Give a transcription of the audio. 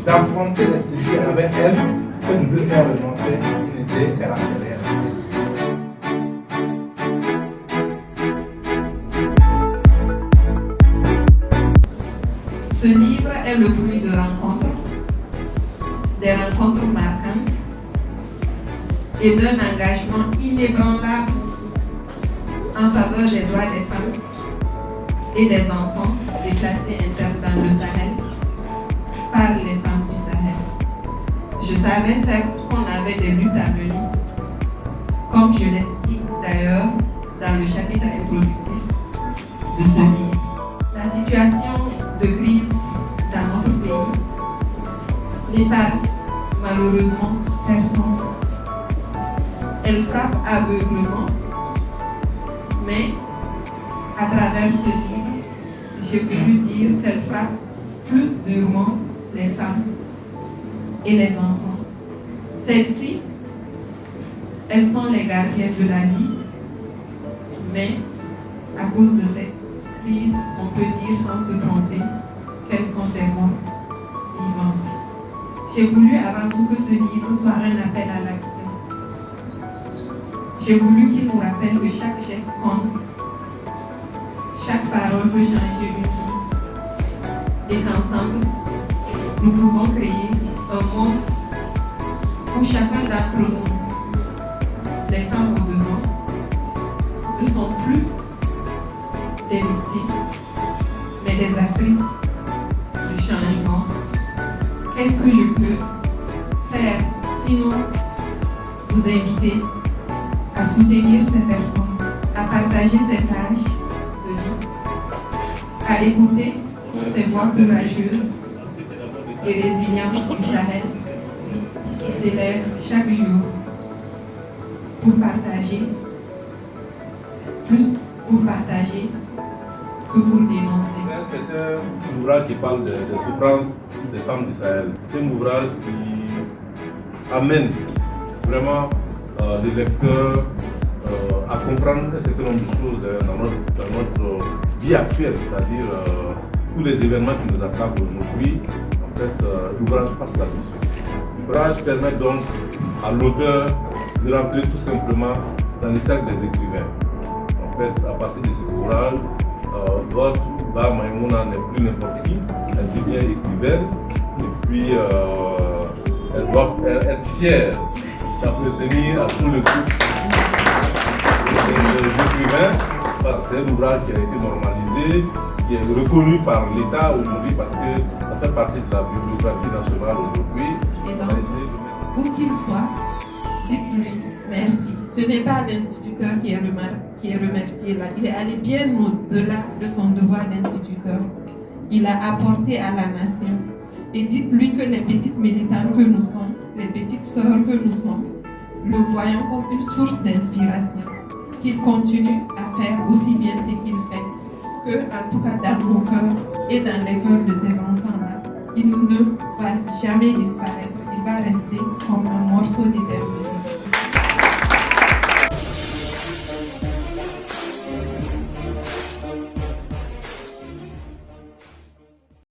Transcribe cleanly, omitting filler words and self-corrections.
d'affronter les défis avec elle que de lui faire renoncer à une idée qu'elle a derrière la tête. Ce livre est le fruit de rencontres, des rencontres marquantes et d'un engagement inébranlable en faveur des droits des femmes et des enfants déplacés internes dans le Sahel par les femmes du Sahel. Je savais certes qu'on avait des luttes à mener, comme je l'explique d'ailleurs dans le chapitre introductif de ce livre. La situation de crise dans notre pays n'épargne malheureusement personne. Elle frappe aveuglement, mais à travers ce livre, j'ai voulu dire qu'elle frappe plus durement les femmes et les enfants. Celles-ci, elles sont les gardiennes de la vie, mais à cause de cette crise, on peut dire sans se tromper qu'elles sont des mortes vivantes. J'ai voulu avant tout que ce livre soit un appel à l'action. J'ai voulu qu'il nous rappelle que chaque geste compte, chaque parole peut changer une vie, et qu'ensemble, nous pouvons créer un monde où chacun d'entre nous, les femmes au devant, ne sont plus des victimes, mais des actrices de changement. Qu'est-ce que je peux faire sinon vous inviter à soutenir ces personnes, à partager ces tâches de vie, à écouter ces voix courageuses et résilientes du Sahel qui s'élèvent chaque jour pour partager, plus pour partager que pour dénoncer. C'est un ouvrage qui parle des souffrances des femmes du Sahel. C'est un ouvrage qui amène vraiment les lecteurs à comprendre un certain nombre de choses dans notre vie actuelle, c'est-à-dire tous les événements qui nous attaquent aujourd'hui. En fait, l'ouvrage passe là-dessus. L'ouvrage permet donc à l'auteur de rentrer tout simplement dans le cercle des écrivains. En fait, à partir de cet ouvrage, votre Ba Maïmouna n'est plus n'importe qui, elle devient écrivaine et puis elle doit être fière d'appartenir à tout le groupe des écrivains. C'est un ouvrage qui a été normalisé, qui est reconnu par l'État aujourd'hui parce que ça fait partie de la bibliographie nationale aujourd'hui. Et donc, où qu'il soit, dites-lui merci. Ce n'est pas l'instituteur qui est remercié là. Il est allé bien au-delà de son devoir d'instituteur. Il a apporté à la nation. Et dites-lui que les petites militantes que nous sommes, les petites sœurs que nous sommes, le voyons comme une source d'inspiration. Qu'il continue à faire aussi bien ce qu'il fait, que, en tout cas dans nos cœurs et dans les cœurs de ces enfants-là, il ne va jamais disparaître. Il va rester comme un morceau d'éternité.